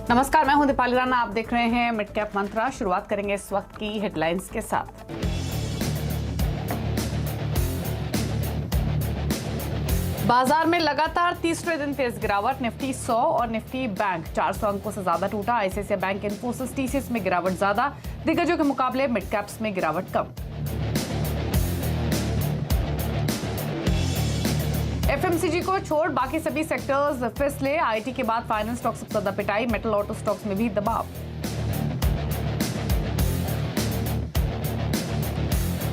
नमस्कार, मैं हूं दीपाली राणा। आप देख रहे हैं मिड कैप मंत्रा। शुरुआत करेंगे इस वक्त की हेडलाइंस के साथ। बाजार में लगातार तीसरे दिन तेज गिरावट। निफ्टी 100 और निफ्टी बैंक 400 अंकों से ज्यादा टूटा। आईसीआईसीआई बैंक, इन्फोसिस, टीसीएस में गिरावट ज्यादा। दिग्गजों के मुकाबले मिड कैप्स में गिरावट कम। एफएमसीजी को छोड़ बाकी सभी सेक्टर्स फिसले। आईटी के बाद फाइनेंस स्टॉक सबसे ज्यादा पिटाई। मेटल, ऑटो स्टॉक्स में भी दबाव।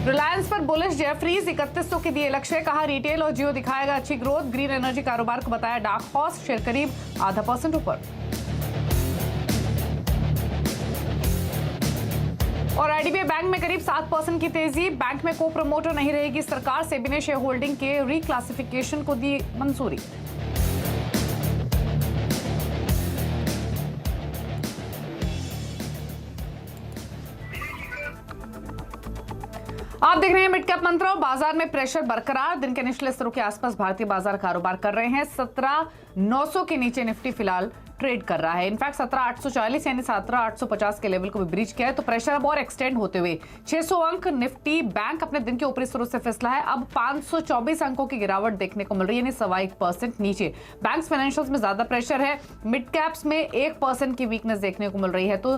रिलायंस पर बुलिश जेफरीज 3100 के दिए लक्ष्य। कहा रिटेल और जियो दिखाएगा अच्छी ग्रोथ। ग्रीन एनर्जी कारोबार को बताया डार्क हॉर्स। शेयर करीब 0.5% ऊपर। और आईडीबीआई बैंक में करीब 7% की तेजी। बैंक में को प्रमोटर नहीं रहेगी सरकार। सेबी ने शेयर होल्डिंग के रिक्लासिफिकेशन को दी मंजूरी। आप देख रहे हैं मिड कैप मंत्रा। बाजार में प्रेशर बरकरार। दिन के निचले स्तरों के आसपास भारतीय बाजार कारोबार कर रहे हैं। 17,900 के नीचे निफ्टी फिलहाल ट्रेड कर रहा है। इनफैक्ट 17,840 यानी 17,850 के लेवल को भी ब्रीच किया है। तो प्रेशर अब और एक्सटेंड होते हुए 600 अंक निफ्टी बैंक अपने दिन के ऊपरी स्तरों से फिसला है। अब 524 अंकों की गिरावट देखने को मिल रही है, यानी 1.25% नीचे। बैंक्स फाइनेंशियल्स में ज्यादा प्रेशर है। मिड कैप्स में 1% की वीकनेस देखने को मिल रही है। तो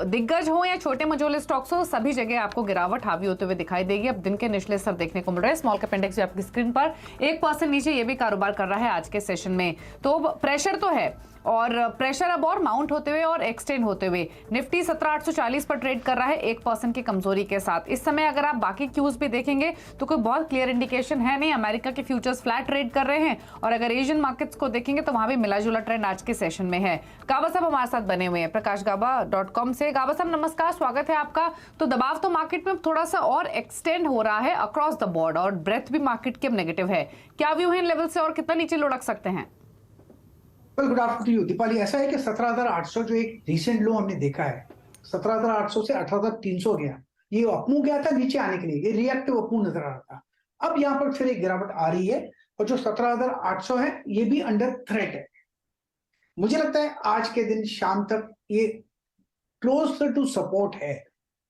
दिग्गज हो या छोटे मझोले स्टॉक्स हो, सभी जगह आपको गिरावट हावी होते हुए दिखाई देगी। अब दिन के निचले स्तर देखने को मिल रहे हैं। स्मॉल कैप इंडेक्स आपकी स्क्रीन पर 1% नीचे ये भी कारोबार कर रहा है आज के सेशन में। तो प्रेशर तो है और प्रेशर अब और माउंट होते हुए और एक्सटेंड होते हुए निफ्टी 17,840 पर ट्रेड कर रहा है 1% की कमजोरी के साथ। इस समय अगर आप बाकी क्यूज भी देखेंगे तो कोई बहुत क्लियर इंडिकेशन है नहीं। अमेरिका के फ्यूचर्स फ्लैट ट्रेड कर रहे हैं और अगर एशियन मार्केट्स को देखेंगे तो वहां भी मिला जुला ट्रेंड आज के सेशन में है। गाबा साहब हमारे साथ बने हुए हैं प्रकाशगाबा.com से। गाबा साहब नमस्कार, स्वागत है आपका। तो दबाव तो मार्केट में थोड़ा सा और एक्सटेंड हो रहा है अक्रॉस द बोर्ड और ब्रेथ भी मार्केट के नेगेटिव है। क्या व्यू है इन लेवल से और कितना नीचे लुढ़क सकते हैं? Good afternoon Deepali. ऐसा है कि 17,800 जो एक रिसेंट लो हमने देखा है, 17,800 से 18,300 गया। ये अपमूव गया था नीचे आने के लिए, ये रिएक्टिव अपमूव नजर आ रहा था। अब यहाँ पर फिर एक गिरावट आ रही है और जो 17,800 है ये भी अंडर थ्रेट है। मुझे लगता है आज के दिन शाम तक ये क्लोज टू सपोर्ट है।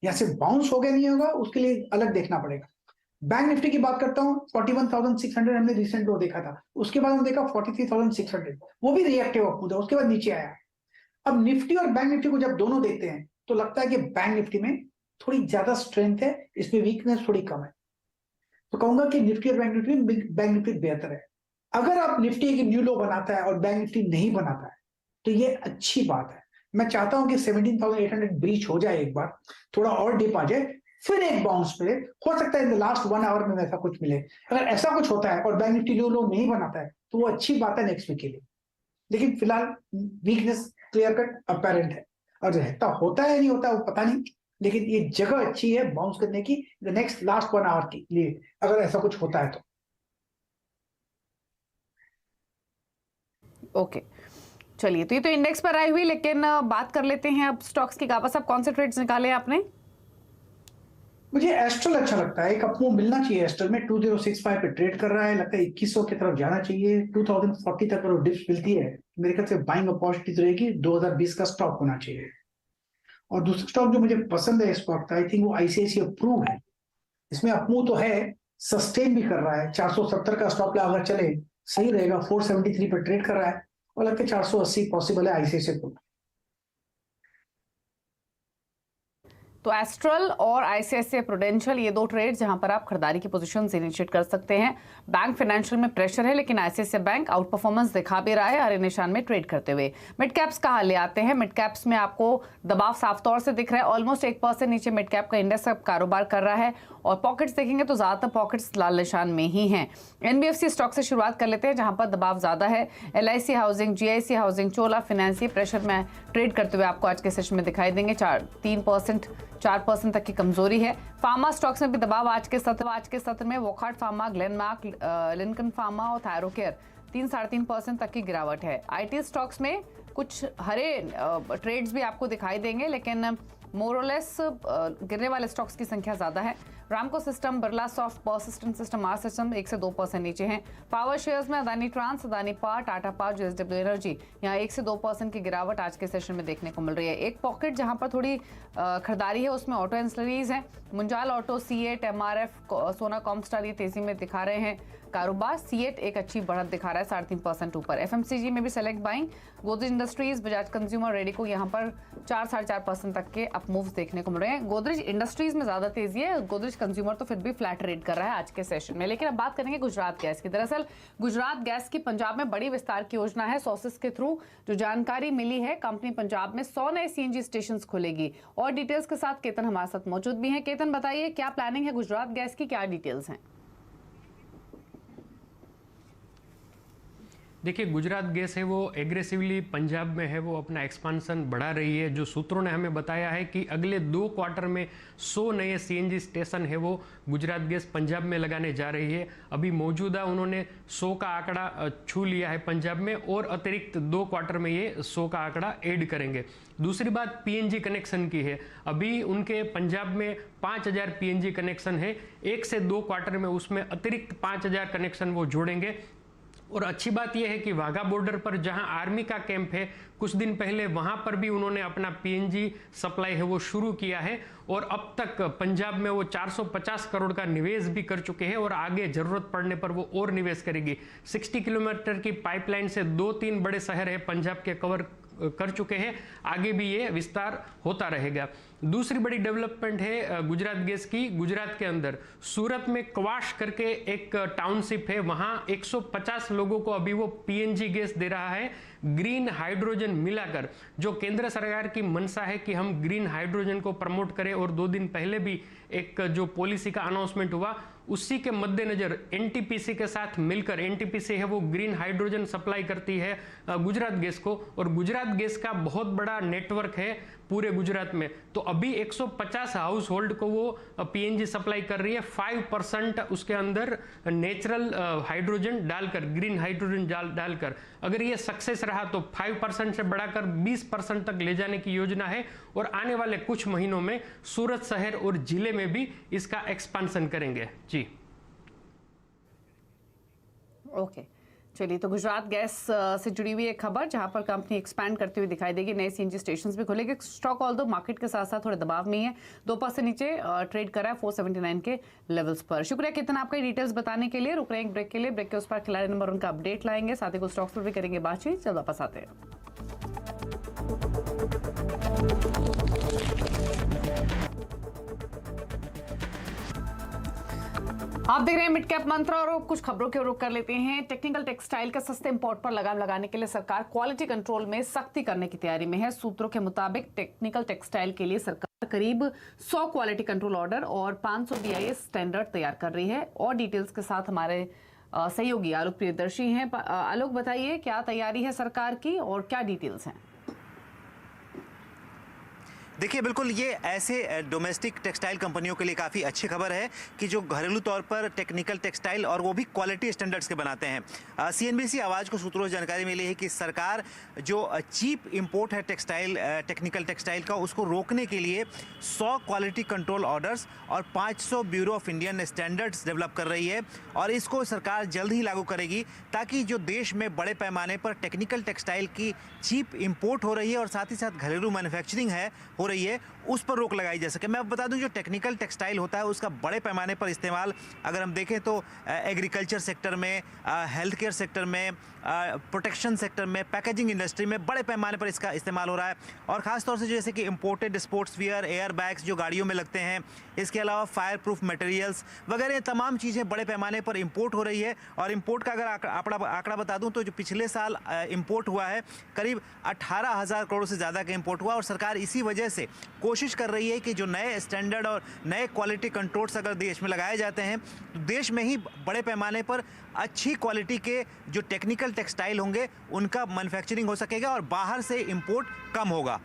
यहाँ से बाउंस होगा नहीं होगा उसके लिए अलग देखना पड़ेगा। बैंक निफ्टी की बात करता हूं, 41,600 हमने रिसेंट लो देखा था। उसके बाद हम देखा 43,600, वो भी रिएक्टिव अपमूव था, उसके बाद नीचे आया। अब निफ्टी और बैंक निफ्टी को जब दोनों देखते हैं तो लगता है कि बैंक निफ्टी में थोड़ी ज्यादा स्ट्रेंथ है, इसमें वीकनेस थोड़ी कम है। तो कहूंगा कि निफ्टी और बैंक निफ्टी बेहतर है। अगर आप निफ्टी एक न्यू लो बनाता है और बैंक निफ्टी नहीं बनाता है तो ये अच्छी बात है। मैं चाहता हूं कि 17,800 ब्रीच हो जाए, एक बार थोड़ा और डिप आ जाए, फिर एक बाउंस मिले। हो सकता है इन द लास्ट 1 आवर में ऐसा कुछ मिले। अगर ऐसा कुछ होता है और बैंक निफ्टी न्यू लो नहीं बनाता है तो वो अच्छी बात है नेक्स्ट वीक के लिए। लेकिन फिलहाल वीकनेस क्लियर कट अपेरेंट है और रहता होता है नहीं होता है वो पता नहीं, लेकिन ये जगह अच्छी है बाउंस करने की द नेक्स्ट लास्ट 1 आवर के लिए, अगर ऐसा कुछ होता है तो। ओके चलिए, तो ये तो इंडेक्स पर आई हुई, लेकिन बात कर लेते हैं अब स्टॉक्स की। गाबा साहब कौन से ट्रेड्स निकाले आपने? मुझे एस्ट्रल अच्छा लगता है, एक अपमूव मिलना चाहिए एस्ट्रल में। 2065 पे ट्रेड कर रहा है, लगता है 2100 की तरफ जाना चाहिए। 2040 तक अगर डिप्स मिलती है मेरे ख्याल से बाइंग अपॉर्चुनिटी रहेगी। 2020 का स्टॉक होना चाहिए। और दूसरा स्टॉक जो मुझे पसंद है इस वक्त, आई थिंक वो आईसीआईसीआई प्रूव है। इसमें अपमूव तो है, सस्टेन भी कर रहा है। 470 का स्टॉप अगर चले सही रहेगा। 473 पर ट्रेड कर रहा है और लगता है 480 पॉसिबल है आईसीआईसीआई प्रूव। तो एस्ट्रल और आईसीआईसीआई प्रूडेंशियल, ये दो ट्रेड जहां पर आप खरीदारी की पोजीशन इनिशिएट कर सकते हैं। बैंक फाइनेंशियल में प्रेशर है, लेकिन आईसीआईसीआई बैंक आउट परफॉर्मेंस दिखा भी रहा है हरे निशान में ट्रेड करते हुए। मिड कैप्स कहाँ ले आते हैं? मिड कैप्स में आपको दबाव साफ तौर से दिख रहा है। ऑलमोस्ट 1% नीचे मिड कैप का इंडेक्स अब कारोबार कर रहा है और पॉकेट्स देखेंगे तो ज्यादातर पॉकेट्स लाल निशान में ही हैं। एनबीएफसी स्टॉक से शुरुआत कर लेते हैं जहां पर दबाव ज्यादा है। एलआईसी हाउसिंग, जीआईसी हाउसिंग, चोला फाइनेंस प्रेशर में ट्रेड करते हुए आपको आज के सेशन में दिखाई देंगे। 4% तक की कमजोरी है। फार्मा स्टॉक्स में भी दबाव आज के सत्र में Wockhardt pharma, Glenmark, Lincoln pharma और थायरोकेयर 3-3.5% तक की गिरावट है। आईटी स्टॉक्स में कुछ हरे ट्रेड्स भी आपको दिखाई देंगे, लेकिन मोरलेस गिरने वाले स्टॉक्स की संख्या ज्यादा है। Ramco systems, Birlasoft, persistent systems, R systems 1 से 2% नीचे हैं। पावर शेयर्स में Adani trans, Adani power, Tata power, JSW energy यहाँ 1 से 2% की गिरावट आज के सेशन में देखने को मिल रही है। एक पॉकेट जहां पर थोड़ी खरीदारी है उसमें ऑटो एंसिलरीज हैं। मुंजाल ऑटो, सीएट, एमआरएफ, सोना कॉमस्टार ये तेजी में दिखा रहे हैं कारोबार। सीएट एक अच्छी बढ़त दिखा रहा है 3.5% ऊपर। एफएमसीजी में भी select buying, Godrej industries, Bajaj consumer, Radico यहाँ पर 4-4.5% तक के अप मूव्स देखने को मिल रहे हैं। गोदरेज इंडस्ट्रीज में ज्यादा तेजी है, गोदरेज कंज्यूमर तो फिर भी फ्लैट रेट कर रहा है आज के सेशन में। लेकिन अब बात करेंगे गुजरात गैस की। दरअसल गुजरात गैस की पंजाब में बड़ी विस्तार की योजना है। सोर्सेस के थ्रू जो जानकारी मिली है, कंपनी पंजाब में 100 नए सीएनजी स्टेशन खोलेगी। और डिटेल्स के साथ केतन हमारे साथ मौजूद भी है। केतन, बताइए क्या प्लानिंग है गुजरात गैस की, क्या डिटेल्स हैं? देखिए, गुजरात गैस है वो एग्रेसिवली पंजाब में है वो अपना एक्सपांसन बढ़ा रही है। जो सूत्रों ने हमें बताया है कि अगले 2 क्वार्टर में 100 नए सीएनजी स्टेशन है वो गुजरात गैस पंजाब में लगाने जा रही है। अभी मौजूदा उन्होंने 100 का आंकड़ा छू लिया है पंजाब में और अतिरिक्त 2 क्वार्टर में ये 100 का आंकड़ा ऐड करेंगे। दूसरी बात पीएनजी कनेक्शन की है। अभी उनके पंजाब में 5000 पीएनजी कनेक्शन है। 1 से 2 क्वार्टर में उसमें अतिरिक्त 5000 कनेक्शन वो जोड़ेंगे। और अच्छी बात यह है कि वाघा बॉर्डर पर जहां आर्मी का कैंप है, कुछ दिन पहले वहां पर भी उन्होंने अपना पीएनजी सप्लाई है वो शुरू किया है। और अब तक पंजाब में वो 450 करोड़ का निवेश भी कर चुके हैं और आगे जरूरत पड़ने पर वो और निवेश करेगी। 60 किलोमीटर की पाइपलाइन से 2-3 बड़े शहर है पंजाब के कवर कर चुके हैं। आगे भी ये विस्तार होता रहेगा। दूसरी बड़ी डेवलपमेंट है गुजरात गैस की। गुजरात के अंदर सूरत में क्वाश करके एक टाउनशिप है, वहां 150 लोगों को अभी वो पीएनजी गैस दे रहा है ग्रीन हाइड्रोजन मिलाकर। जो केंद्र सरकार की मंशा है कि हम ग्रीन हाइड्रोजन को प्रमोट करें, और 2 दिन पहले भी एक जो पॉलिसी का अनाउंसमेंट हुआ, उसी के मद्देनजर एनटीपीसी के साथ मिलकर, एनटीपीसी है वो ग्रीन हाइड्रोजन सप्लाई करती है गुजरात गैस को, और गुजरात गैस का बहुत बड़ा नेटवर्क है पूरे गुजरात में। तो अभी 150 हाउस होल्ड को वो पीएनजी सप्लाई कर रही है। 5% उसके अंदर नेचुरल हाइड्रोजन डालकर, ग्रीन हाइड्रोजन डालकर। अगर ये सक्सेस रहा तो 5% से बढ़ाकर 20% तक ले जाने की योजना है। और आने वाले कुछ महीनों में सूरत शहर और जिले में भी इसका एक्सपांसन करेंगे। जी ओके, चलिए, तो गुजरात गैस से जुड़ी हुई एक खबर जहां पर कंपनी एक्सपैंड करती हुई दिखाई देगी, नए सीएनजी स्टेशंस भी खुलेंगे। स्टॉक ऑल दो मार्केट के साथ साथ थोड़े दबाव में ही है, 2% नीचे ट्रेड कर रहा है 479 के लेवल्स पर। शुक्रिया कितना आपका डिटेल्स बताने के लिए। रुक रहे हैं एक ब्रेक के लिए, ब्रेक के उस पर खिलाड़ी नंबर उनका अपडेट लाएंगे, साथ ही कुछ स्टॉक्स पर भी करेंगे बातचीत। जब वापस आते हैं। आप देख रहे हैं मिड कैप मंत्र और कुछ खबरों के रुख कर लेते हैं। टेक्निकल टेक्सटाइल के सस्ते इंपोर्ट पर लगाम लगाने के लिए सरकार क्वालिटी कंट्रोल में सख्ती करने की तैयारी में है। सूत्रों के मुताबिक टेक्निकल टेक्सटाइल के लिए सरकार करीब 100 क्वालिटी कंट्रोल ऑर्डर और 500 बीआईएस स्टैंडर्ड तैयार कर रही है। और डिटेल्स के साथ हमारे सहयोगी आलोक प्रियदर्शी हैं। आलोक, बताइए क्या तैयारी है सरकार की और क्या डिटेल्स हैं? देखिए, बिल्कुल ये ऐसे डोमेस्टिक टेक्सटाइल कंपनियों के लिए काफ़ी अच्छी खबर है कि जो घरेलू तौर पर टेक्निकल टेक्सटाइल और वो भी क्वालिटी स्टैंडर्ड्स के बनाते हैं। सीएनबीसी आवाज़ को सूत्रों से जानकारी मिली है कि सरकार जो चीप इंपोर्ट है टेक्निकल टेक्सटाइल का, उसको रोकने के लिए 100 क्वालिटी कंट्रोल ऑर्डर्स और 500 bureau of Indian standards develop कर रही है। और इसको सरकार जल्द ही लागू करेगी ताकि जो देश में बड़े पैमाने पर टेक्निकल टेक्सटाइल की चीप इंपोर्ट हो रही है और साथ ही साथ घरेलू मैन्युफैक्चरिंग हो रही है, उस पर रोक लगाई जा सके। मैं बता दूं, जो टेक्निकल टेक्सटाइल होता है उसका बड़े पैमाने पर इस्तेमाल अगर हम देखें तो एग्रीकल्चर सेक्टर में, हेल्थ केयर सेक्टर में, प्रोटेक्शन सेक्टर में, पैकेजिंग इंडस्ट्री में बड़े पैमाने पर इसका इस्तेमाल हो रहा है। और ख़ासतौर से जैसे कि imported sports wear, air bags जो गाड़ियों में लगते हैं, इसके अलावा फायर प्रूफ मटेरियल्स वगैरह तमाम चीज़ें बड़े पैमाने पर इंपोर्ट हो रही है। और इंपोर्ट का अगर आंकड़ा बता दूं तो जो पिछले साल इंपोर्ट हुआ है करीब 18,000 करोड़ से ज़्यादा का इंपोर्ट हुआ। और सरकार इसी वजह से कोशिश कर रही है कि जो नए स्टैंडर्ड और नए क्वालिटी कंट्रोल्स अगर देश में लगाए जाते हैं तो देश में ही बड़े पैमाने पर अच्छी क्वालिटी के जो टेक्निकल टेक्सटाइल होंगे उनका मैन्युफैक्चरिंग हो सकेगा और बाहर से इंपोर्ट कम होगा।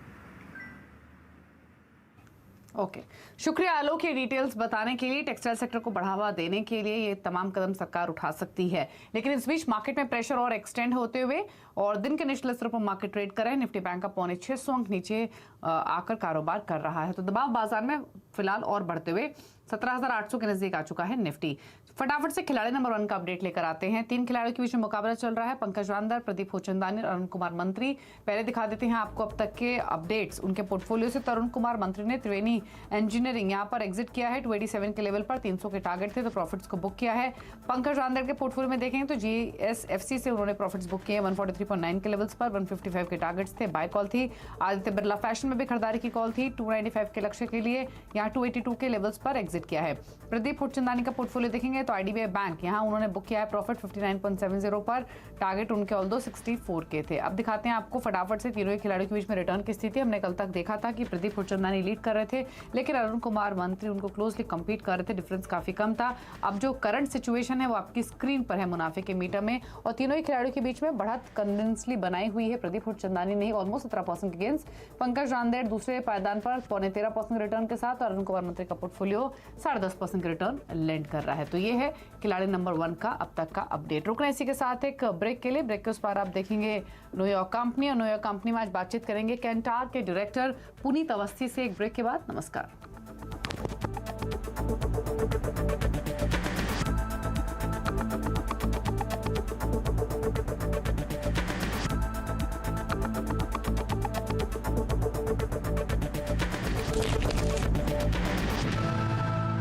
ओके, शुक्रिया आलोक ये डिटेल्स बताने के लिए। टेक्सटाइल सेक्टर को बढ़ावा देने के लिए ये तमाम कदम सरकार उठा सकती है। लेकिन इस बीच मार्केट में प्रेशर और एक्सटेंड होते हुए और दिन के निचले स्तर पर मार्केट ट्रेड कर रहे हैं। निफ्टी बैंक का 650 अंक नीचे आकर कारोबार कर रहा है, तो दबाव बाजार में फिलहाल और बढ़ते हुए 17,800 के नजदीक आ चुका है निफ्टी। फटाफट से खिलाड़ी नंबर 1 का अपडेट लेकर आते हैं। 3 खिलाड़ियों के बीच में मुकाबला चल रहा है, पंकज रांदर, प्रदीप होचंदानी और अरुण कुमार मंत्री। पहले दिखा देते हैं आपको अब तक के अपडेट्स उनके पोर्टफोलियो से। अरुण कुमार मंत्री ने त्रिवेणी इंजीनियरिंग यहां पर एग्जिट किया है 287 के लेवल पर, 300 के टारगेट थे तो प्रॉफिट्स को बुक किया है। पंकज रांदर के पोर्टफोलियो में देखेंगे तो जीएसएफसी से उन्होंने प्रॉफिट्स बुक किए 143.9 के लेवल्स पर, 155 के टारगेट्स थे, बाय कॉल थी। आदित्य बिरला फैशन में भी खरीदारी की कॉल थी 295 के लक्ष्य के लिए, यहाँ 282 के लेवल्स पर एग्जिट किया है। प्रदीप होचंदानी का पोर्टफोलियो देखेंगे तो आईडीबीआई बैंक यहाँ उन्होंने बुक किया है प्रॉफिट 59.70 पर, टारगेट उनके ऑल्दो 64 के थे। अब दिखाते हैं आपको फटाफट से तीनों ही खिलाड़ियों के बीच में रिटर्न की स्थिति। हमने कल तक देखा था कि प्रदीप होचंदानी लीड कर रहे थे, लेकिन अरुण कुमार मंत्री उनको क्लोजली कंपीट कर रहे थे, डिफरेंस काफी कम था। अब जो करंट सिचुएशन है वो आपकी स्क्रीन पर है मुनाफे के मीटर में, और तीनों ही खिलाड़ियों के बीच में बढ़त कन्विंसली बनाई हुई है। प्रदीप होचंदानी ने ऑलमोस्ट 17% के गेंस, पंकज रांदेर दूसरे पायदान पर 13.25% रिटर्न के साथ, और अरुण कुमार मंत्री का पोर्टफोलियो 10.5% के रिटर्न लैंड कर रहा है। तो ये है खिलाड़ी नंबर 1 का अब तक का अपडेट। रुकना इसी के साथ एक ब्रेक के लिए। ब्रेक के उस पार आप देखेंगे न्यूयॉर्क कंपनी, और न्यूयॉर्क कंपनी में आज बातचीत करेंगे कैंटार के डायरेक्टर पुनीत अवस्थी से। एक ब्रेक के बाद नमस्कार।